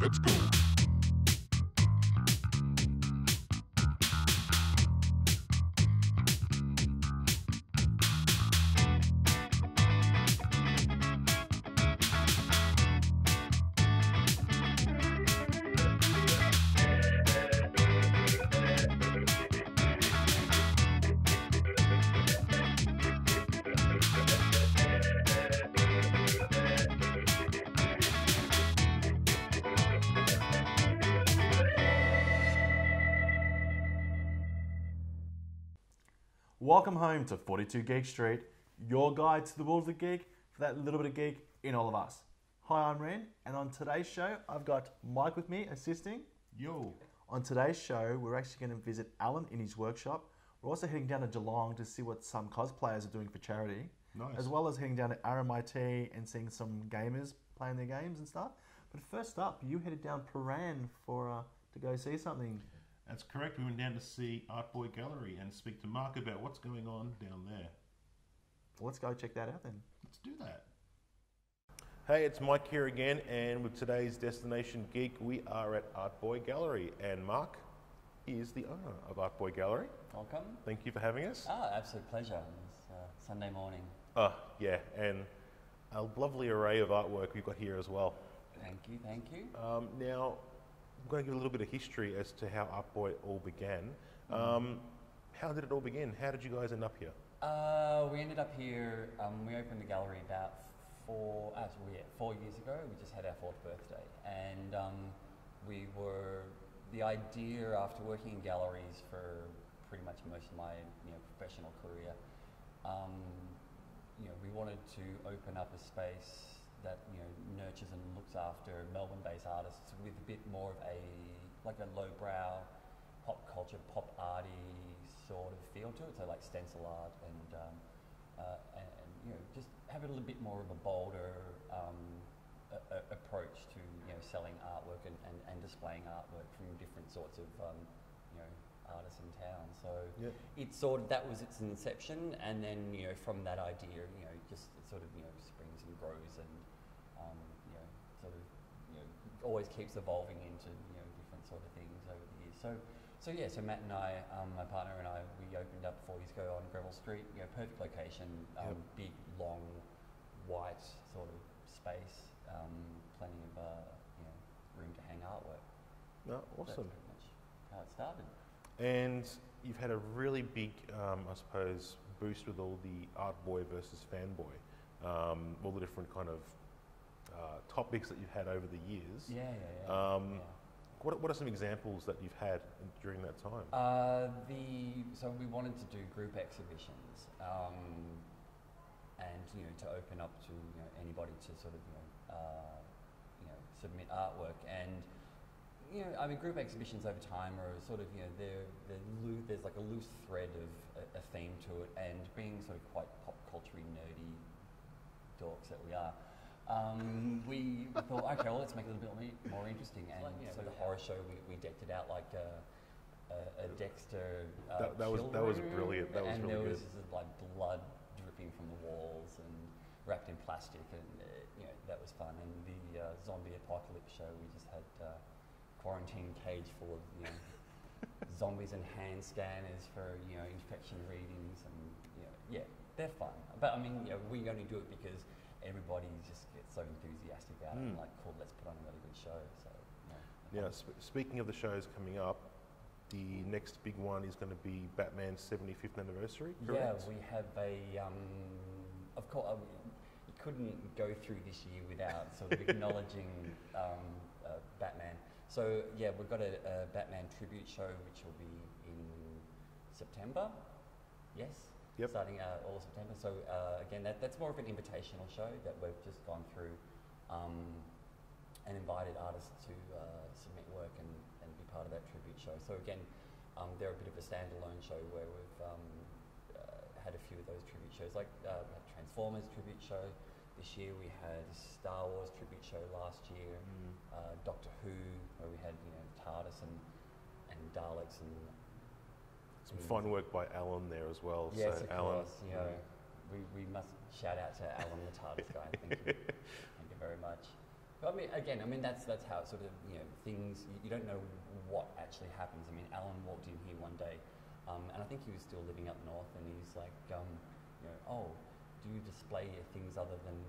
Let's go. Welcome home to 42 Geek Street, your guide to the world of the geek, for that little bit of geek in all of us. Hi, I'm Ren, and on today's show, I've got Mike with me assisting. Yo. On today's show, we're actually going to visit Alan in his workshop. We're also heading down to Geelong to see what some cosplayers are doing for charity. Nice. As well as heading down to RMIT and seeing some gamers playing their games and stuff. But first up, you headed down Paran to go see something. That's correct. We went down to see ArtBoy Gallery and speak to Marc about what's going on down there. Well, let's go check that out then. Let's do that. Hey, it's Mike here again, and with today's destination Geek, we are at ArtBoy Gallery, and Marc is the owner of ArtBoy Gallery. Welcome. Thank you for having us. Absolute pleasure. It's Sunday morning. Yeah, and a lovely array of artwork we've got here as well. Thank you, thank you. Now, I'm going to give a little bit of history as to how ArtBoy all began. How did it all begin? How did you guys end up here? We ended up here, we opened the gallery about 4 years ago. We just had our 4th birthday. And the idea after working in galleries for pretty much most of my professional career, we wanted to open up a space that nurtures and looks after Melbourne-based artists with a bit more of a lowbrow pop culture, pop arty sort of feel to it. So like stencil art and just have a little bit more of a bolder approach to selling artwork and displaying artwork from different sorts of artists in town. So yep. It's that was its inception, and then from that idea it sort of springs and grows and always keeps evolving into different sort of things over the years. So Matt and I, my partner and I, we opened up 4 years ago on Greville Street. Perfect location, big, long, white sort of space, plenty of room to hang artwork. No, awesome. That's pretty much how it started. And you've had a really big, I suppose, boost with all the ArtBoy versus Fanboy, all the different kind of topics that you've had over the years. Yeah. What are some examples that you've had during that time? So we wanted to do group exhibitions, and to open up to anybody to sort of submit artwork. And group exhibitions over time are sort of there's like a loose thread of a theme to it, and being sort of quite pop culture nerdy dorks that we are. We thought, okay, well, let's make it a little bit more interesting. And so the horror show, we decked it out like a Dexter. That was brilliant. That was and really there good. was like blood dripping from the walls and wrapped in plastic, and that was fun. And the zombie apocalypse show, we just had quarantine cage full of zombies and hand scanners for infection readings, and they're fun. But I mean, we only do it because everybody just gets so enthusiastic about it, and like, cool, let's put on a really good show. So Speaking of the shows coming up, the next big one is going to be Batman's 75th anniversary, correct? Yeah, we have of course, you couldn't go through this year without sort of acknowledging Batman. So yeah, we've got a Batman tribute show which will be in September. Yes. Yep. Starting all of September. So again, that's more of an invitational show that we've just gone through and invited artists to submit work and be part of that tribute show. So again, they're a bit of a standalone show where we've had a few of those tribute shows. Like we had Transformers tribute show this year. We had Star Wars tribute show last year. Doctor Who, where we had Tardis and Daleks and some fun work by Alan there as well. Yes, so of Alan, course. We must shout out to Alan the Tardis Guy. Thank you. Thank you very much. But I mean, again, I mean that's how it sort of things you don't know what actually happens. I mean, Alan walked in here one day, and I think he was still living up north, and he's like, oh, do you display things other than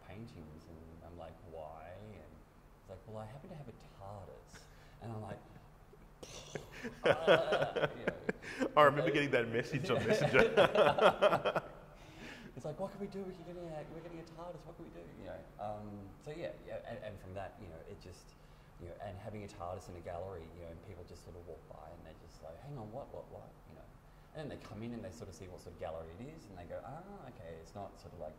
paintings? And I'm like, why? And he's like, well, I happen to have a TARDIS, and I'm like. I remember getting that message on Messenger. It's like, what can we do? We're getting a TARDIS. What can we do? So and from that, it just, and having a TARDIS in a gallery, and people just sort of walk by and they're just like, hang on, what, and then they come in and they sort of see what sort of gallery it is, and they go, okay, it's not sort of like,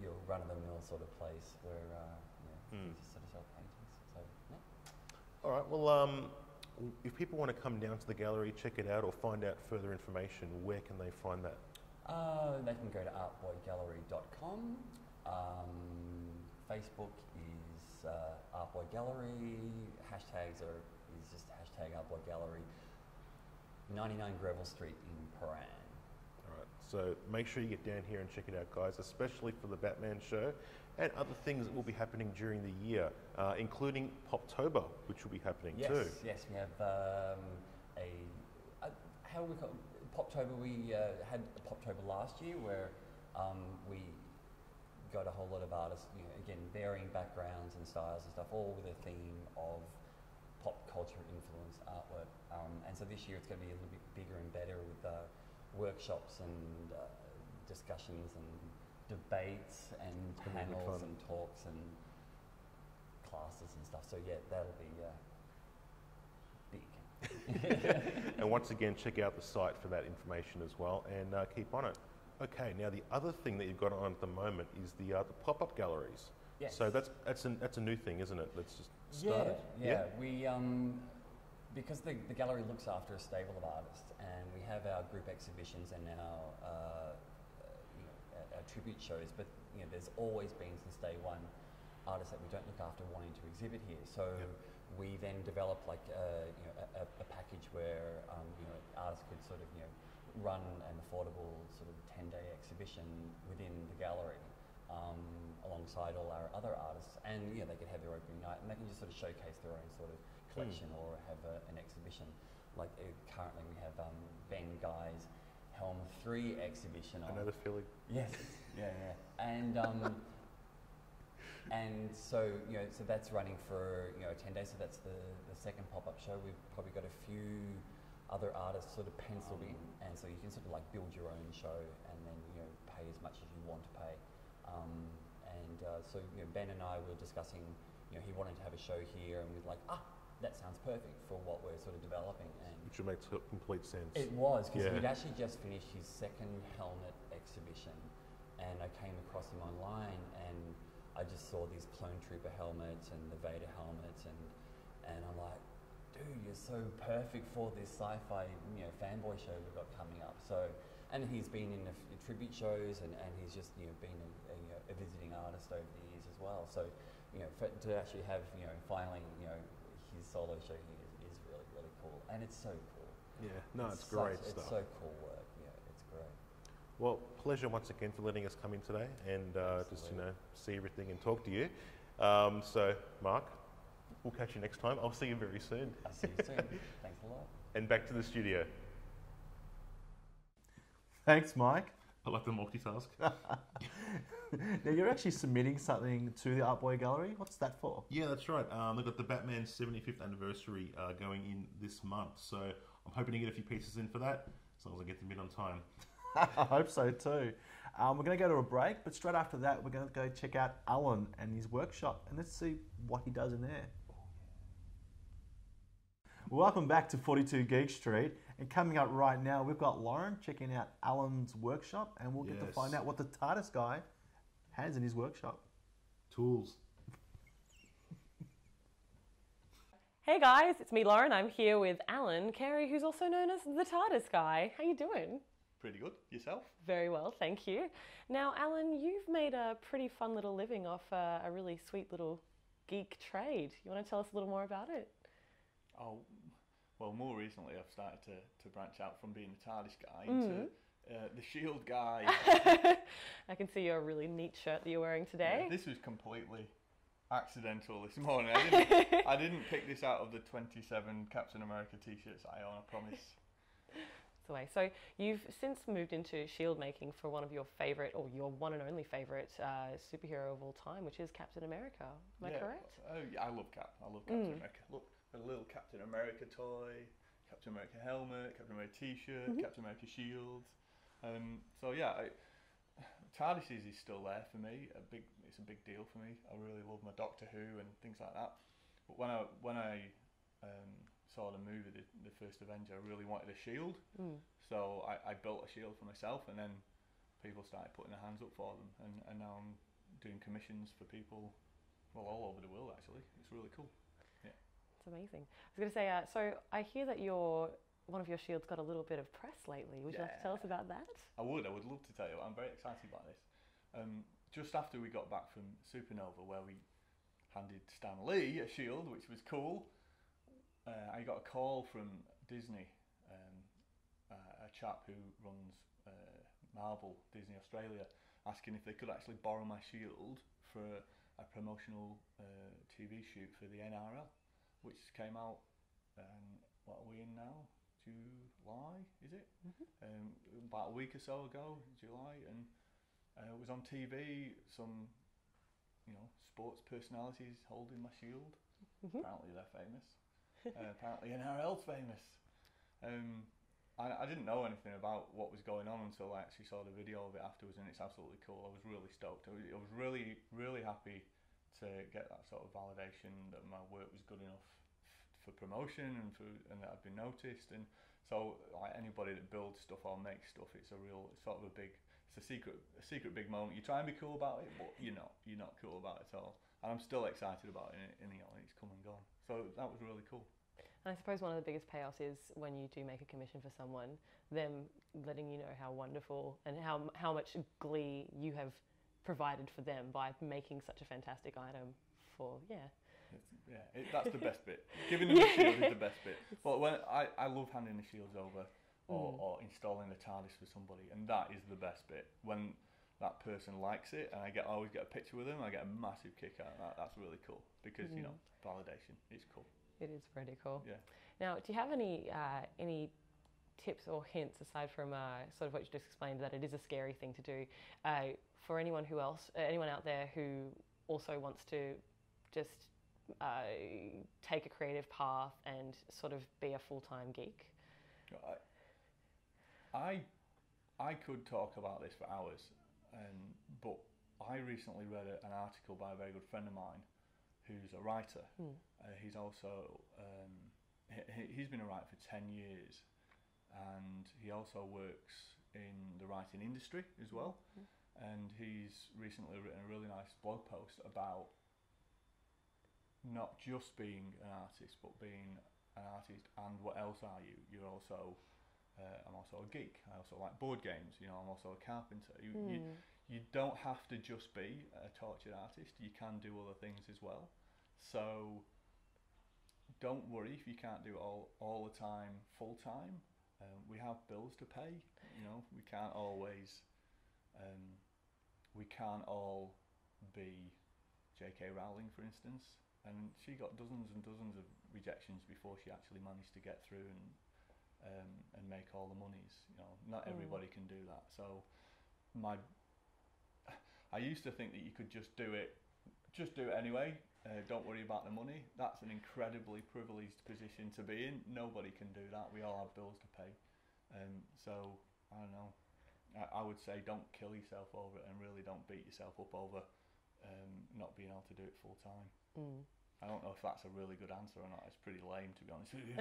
your run-of-the-mill sort of place where you just sort of sell paintings. So yeah. All right. Well, if people want to come down to the gallery, check it out, or find out further information, where can they find that? They can go to artboygallery.com. Facebook is ArtBoy Gallery. Hashtags is just hashtag ArtBoy Gallery. 99 Greville Street in Paran. All right. So make sure you get down here and check it out, guys, especially for the Batman show and other things that will be happening during the year, including Poptober, which will be happening too. Yes, we have how we call Poptober. We had Poptober last year where we got a whole lot of artists, again, varying backgrounds and styles and stuff, all with a theme of pop culture influenced artwork. And so this year it's going to be a little bit bigger and better with workshops and discussions and debates and panels and talks and classes and stuff. So yeah, that'll be big. And once again, check out the site for that information as well, and keep on it. Okay, now the other thing that you've got on at the moment is the pop-up galleries. Yes. So that's a new thing, isn't it? Let's just start it. Yeah. We because the gallery looks after a stable of artists, and we have our group exhibitions and our tribute shows. But there's always been since day one artists that we don't look after wanting to exhibit here. So we then developed like a package where artists could sort of run an affordable sort of 10-day exhibition within the gallery. Alongside all our other artists, and they could have their opening night, and they can just sort of showcase their own sort of collection or have an exhibition. Like currently we have Ben Guy's Helm 3 exhibition on. Another feeling. Yes, yeah, and and so so that's running for 10 days. So that's the second pop-up show. We've probably got a few other artists sort of penciled in, and so you can sort of like build your own show and then pay as much as you want to pay. So Ben and I were discussing, he wanted to have a show here, and we were like, that sounds perfect for what we're sort of developing. And which would make complete sense. It was, because he'd actually just finished his second helmet exhibition, and I came across him online, and I just saw these Clone Trooper helmets and the Vader helmets, and I'm like, dude, you're so perfect for this sci-fi fanboy show we've got coming up. So. And he's been in tribute shows, and he's just been a visiting artist over the years as well. So to actually have finally his solo show here is really, really cool, and it's so cool. Yeah, no, it's great stuff. It's so cool work. Yeah, it's great. Well, pleasure once again for letting us come in today and just see everything and talk to you. So Mark, we'll catch you next time. I'll see you very soon. I'll see you soon. Thanks a lot. And back to the studio. Thanks, Mike. I like the multitask. Now, you're actually submitting something to the ArtBoy Gallery. What's that for? Yeah, that's right. They've got the Batman 75th anniversary going in this month. So I'm hoping to get a few pieces in for that, as long as I get them in on time. I hope so too. We're going to go to a break, but straight after that, we're going to go check out Alan and his workshop, and let's see what he does in there. Welcome back to 42 Geek Street, and coming up right now, we've got Lauren checking out Alan's workshop, and we'll get to find out what the Tardis Guy has in his workshop. Tools. Hey guys, it's me Lauren. I'm here with Alan Carey, who's also known as the Tardis Guy. How you doing? Pretty good. Yourself? Very well, thank you. Now, Alan, you've made a pretty fun little living off a really sweet little geek trade. You want to tell us a little more about it? Oh, well, more recently I've started to branch out from being the Tardis Guy into the Shield Guy. I can see your really neat shirt that you're wearing today. Yeah, this was completely accidental this morning. I didn't pick this out of the 27 Captain America t-shirts I own, I promise. That's the way. So you've since moved into shield making for one of your favourite, or your one and only favourite superhero of all time, which is Captain America. Am I correct? Oh, yeah, I love Captain America. Look, a little Captain America toy, Captain America helmet, Captain America t-shirt, Captain America shield. So yeah, Tardis is still there for me. It's a big deal for me. I really love my Doctor Who and things like that. But when I saw the movie, the first Avenger, I really wanted a shield. So I built a shield for myself, and then people started putting their hands up for them, and now I'm doing commissions for people, well, all over the world actually. It's really cool. Yeah, it's amazing. I was going to say, so I hear that one of your shields got a little bit of press lately. Would you like to tell us about that? I would love to tell you. I'm very excited about this. Just after we got back from Supernova, where we handed Stan Lee a shield, which was cool, I got a call from Disney, a chap who runs Marvel, Disney Australia, asking if they could actually borrow my shield for a promotional TV shoot for the NRL, which came out, what are we in now? July, is it? About a week or so ago, July, and it was on TV. Some, sports personalities holding my shield. Apparently they're famous. Apparently NRL's famous. I didn't know anything about what was going on until I actually saw the video of it afterwards, and it's absolutely cool. I was really stoked. I was really, really happy to get that sort of validation that my work was good enough for promotion and that I've been noticed. And so, like, anybody that builds stuff or makes stuff, it's a secret big moment. You try and be cool about it, but you're not cool about it at all. And I'm still excited about it, and it's come and gone. So that was really cool. And I suppose one of the biggest payoffs is when you do make a commission for someone, them letting you know how wonderful and how much glee you have provided for them by making such a fantastic item for, that's the best bit. Giving them the shield is the best bit. But when I love handing the shields over or installing the TARDIS for somebody, and that is the best bit. When that person likes it, and I always get a picture with them, I get a massive kick out of that. That's really cool because validation is cool. It is pretty cool. Yeah. Now, do you have any tips or hints aside from sort of what you just explained, that it is a scary thing to do, for anyone out there who also wants to just take a creative path and sort of be a full-time geek? I could talk about this for hours, but I recently read an article by a very good friend of mine who's a writer. He's also he's been a writer for 10 years, and he also works in the writing industry as well. And he's recently written a really nice blog post about not just being an artist, but being an artist and what else are you? You're also I'm also a geek. I also like board games. I'm also a carpenter. You don't have to just be a tortured artist. You can do other things as well. So don't worry if you can't do it all the time, full time. We have bills to pay. We can't always. We can't all be J.K. Rowling, for instance. And she got dozens and dozens of rejections before she actually managed to get through and make all the monies. Not everybody can do that. So I used to think that you could just do it anyway. Don't worry about the money. That's an incredibly privileged position to be in. Nobody can do that. We all have bills to pay. So I don't know. I would say don't kill yourself over it, and really don't beat yourself up over not being able to do it full time. I don't know if that's a really good answer or not. It's pretty lame, to be honest with you.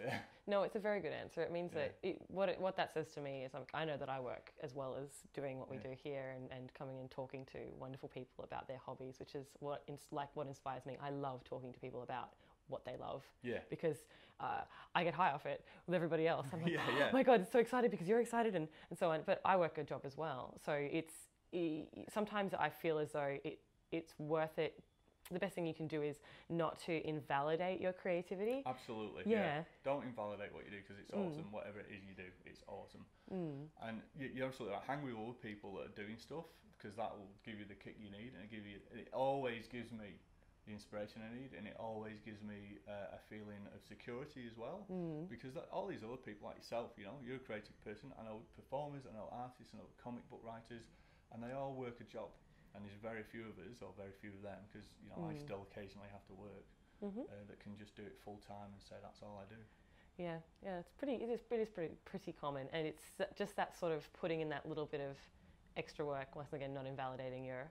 Yeah. No, it's a very good answer. It means that what that says to me is I know that I work as well as doing what we do here, and coming and talking to wonderful people about their hobbies, which is what inspires me. I love talking to people about what they love, because I get high off it with everybody else. I'm like, oh my God, it's so excited because you're excited, and so on. But I work a job as well, so sometimes I feel as though it's worth it. The best thing you can do is not to invalidate your creativity. Absolutely. Yeah. Don't invalidate what you do, because it's awesome. Whatever it is you do, it's awesome. And you're absolutely right. Hang with other people that are doing stuff, because that will give you the kick you need, and give you it always gives me the inspiration I need, and it always gives me a feeling of security as well. Because all these other people like yourself, you know, you're a creative person. I know performers, I know artists, I know comic book writers, and they all work a job. And there's very few of us, or very few of them, because you know I still occasionally have to work, that can just do it full time and say that's all I do. Yeah, it's pretty common, and it's just that sort of putting in that little bit of extra work. Once again, not invalidating your.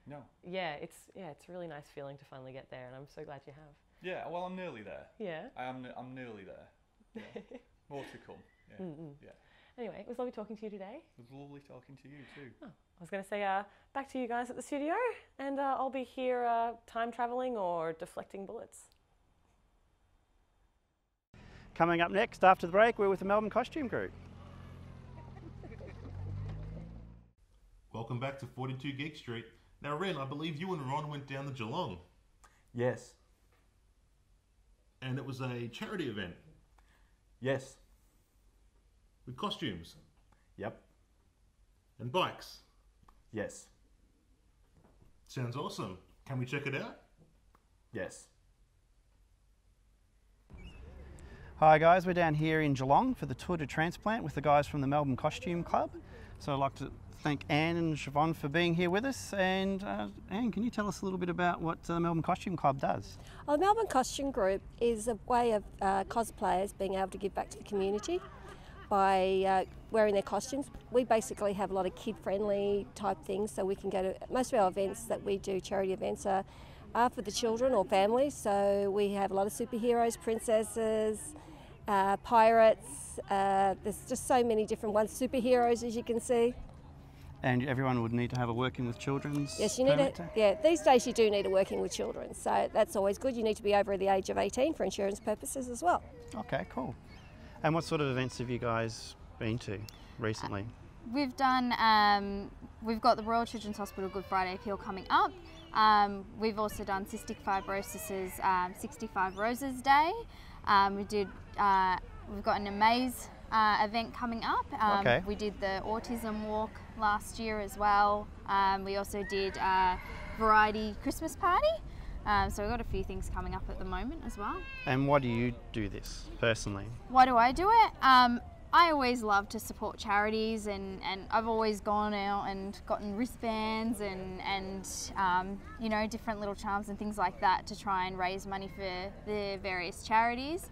No. Yeah, it's a really nice feeling to finally get there, and I'm so glad you have. Yeah, well, I'm nearly there. Yeah. I'm nearly there. Yeah. More to come. Yeah. Yeah. Anyway, it was lovely talking to you today. It was lovely talking to you too. Oh, I was going to say back to you guys at the studio, and I'll be here time traveling or deflecting bullets. Coming up next after the break, we're with the Melbourne Costume Group. Welcome back to 42 Geek Street. Now, Ren, I believe you and Ron went down to Geelong, Yes. and it was a charity event Yes. with costumes Yep. and bikes. Yes. Sounds awesome. Can we check it out? Yes. Hi guys, we're down here in Geelong for the Tour de Transplant with the guys from the Melbourne Costume Club. So I'd like to thank Anne and Siobhan for being here with us. And Anne, can you tell us a little bit about what the Melbourne Costume Club does? Well, the Melbourne Costume Group is a way of cosplayers being able to give back to the community by wearing their costumes. We basically have a lot of kid-friendly type things, so we can go to most of our events that we do, charity events, are for the children or families. So we have a lot of superheroes, princesses, pirates. There's just so many different ones. Superheroes, as you can see. And everyone would need to have a working with children's Yes, you need permit to. Yeah, these days you do need a working with children, so that's always good. You need to be over the age of 18 for insurance purposes as well. Okay, cool. And what sort of events have you guys been to recently? We've done, we've got the Royal Children's Hospital Good Friday Appeal coming up. We've also done Cystic Fibrosis' 65 Roses Day. We've got an Amaze event coming up. Okay. We did the Autism Walk last year as well. We also did a variety Christmas party. So we've got a few things coming up at the moment as well. And why do you do this personally? Why do I do it? I always love to support charities, and I've always gone out and gotten wristbands and you know, different little charms and things like that to try and raise money for the various charities.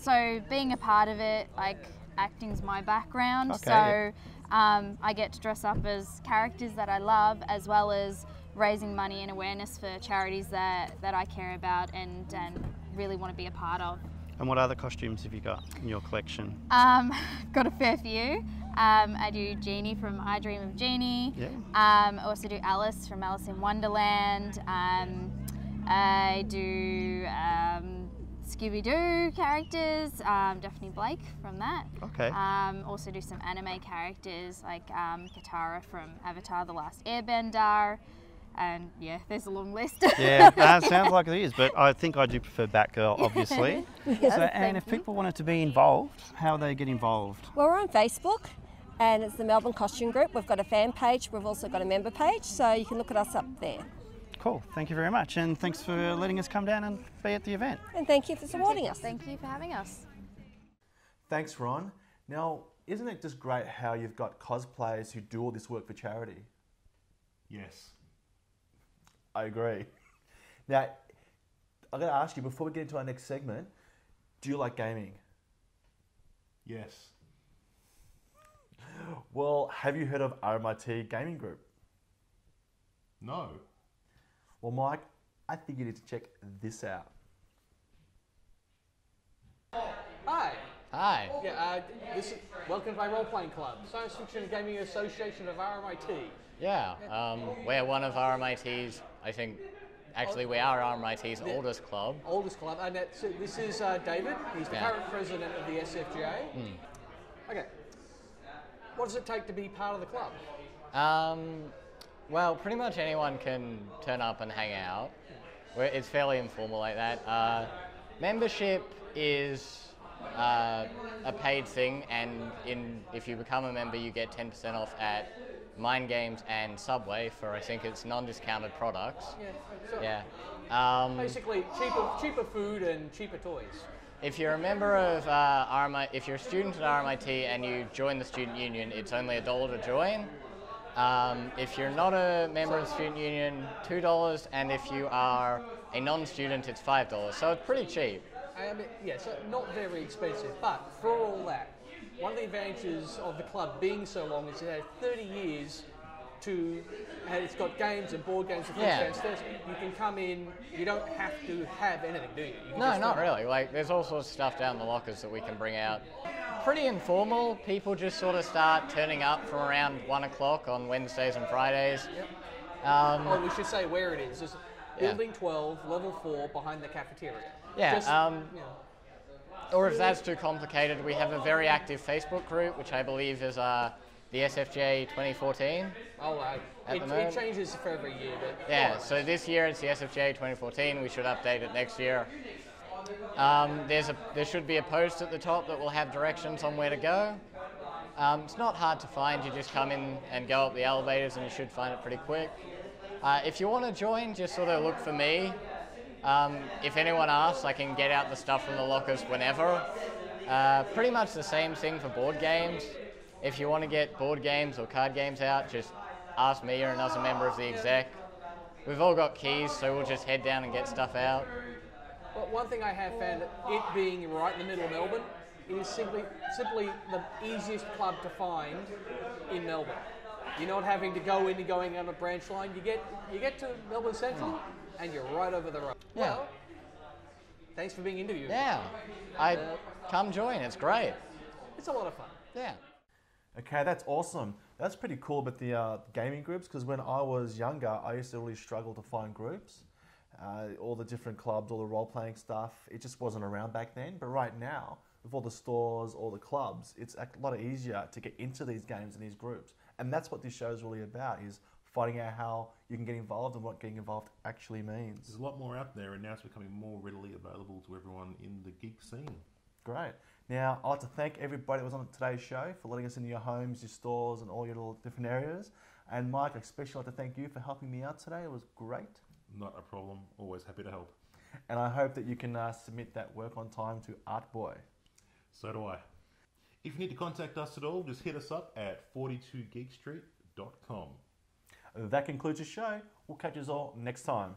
So being a part of it, like, acting's my background, Okay, so I get to dress up as characters that I love, as well as raising money and awareness for charities that I care about and really want to be a part of. And what other costumes have you got in your collection? Got a fair few. I do Jeannie from I Dream of Jeannie. Yeah. I also do Alice from Alice in Wonderland. I do Scooby-Doo characters, Daphne Blake from that. Okay. Also do some anime characters like Katara from Avatar: The Last Airbender. And yeah, there's a long list. Yeah, that sounds like it is, but I think I do prefer Batgirl, obviously. Yes, So, and if people wanted to be involved, how do they get involved? Well, we're on Facebook, and it's the Melbourne Costume Group. We've got a fan page. We've also got a member page, so you can look at us up there. Cool, thank you very much, and thanks for letting us come down and be at the event. And thank you for supporting us. Thank you for having us. Thanks, Ron. Now, isn't it just great how you've got cosplayers who do all this work for charity? Yes. I agree. Now, I've got to ask you, before we get into our next segment, do you like gaming? Yes. Well, have you heard of RMIT Gaming Group? No. Well, Mike, I think you need to check this out. Hi. Hi. Yeah, this is welcome to my role-playing club, Science Fiction Gaming Association of RMIT. Yeah, we're one of RMIT's, I think, actually we are RMIT's oldest club. Oldest club, and this is David. He's the current president of the SFGA. Okay. What does it take to be part of the club? Well, pretty much anyone can turn up and hang out. It's fairly informal like that. Membership is a paid thing, and if you become a member, you get 10% off at Mind Games and Subway for, I think it's non-discounted products. Yeah. Yeah. Basically, cheaper food and cheaper toys. If you're a member of RMIT, if you're a student at RMIT and you join the student union, it's only $1 to join. If you're not a member of the student union, $2, and if you are a non-student, it's $5. So it's pretty cheap. So not very expensive, but for all that, one of the advantages of the club being so long is it had 30 years and it's got games and board games and downstairs. You can come in, you don't have to have anything, do you? No, not really. Like, there's all sorts of stuff down the lockers that we can bring out. Pretty informal. People just sort of start turning up from around 1 o'clock on Wednesdays and Fridays. Yep. We should say where it is. It's Building 12, Level 4, behind the cafeteria. Yeah. Or if that's too complicated, we have a very active Facebook group, which I believe is the SFGA 2014. Oh, right. It changes for every year, but... Yeah, so this year it's the SFGA 2014. We should update it next year. There should be a post at the top that will have directions on where to go. It's not hard to find. You just come in and go up the elevators and you should find it pretty quick. If you want to join, just sort of look for me. If anyone asks, I can get out the stuff from the lockers whenever. Pretty much the same thing for board games. If you want to get board games or card games out, just ask me or another member of the exec. We've all got keys, so we'll just head down and get stuff out. Well, one thing I have found, it being right in the middle of Melbourne, it is simply the easiest club to find in Melbourne. You're not having to go in and going on a branch line. You get to Melbourne Central, and you're right over the road. Yeah. Well, thanks for being interviewed. Yeah, come join. It's great. It's a lot of fun. Yeah. Okay, that's awesome. That's pretty cool about the gaming groups, because when I was younger, I used to really struggle to find groups. All the different clubs, all the role-playing stuff, it just wasn't around back then. But right now, with all the stores, all the clubs, it's a lot easier to get into these games and these groups. And that's what this show is really about, is finding out how you can get involved and what getting involved actually means. There's a lot more out there, and now it's becoming more readily available to everyone in the geek scene. Great. Now, I'd like to thank everybody that was on today's show for letting us into your homes, your stores, and all your little different areas. And Mike, I especially like to thank you for helping me out today. It was great. Not a problem. Always happy to help. And I hope that you can submit that work on time to ArtBoy. So do I. If you need to contact us at all, just hit us up at 42geekstreet.com. That concludes the show. We'll catch you all next time.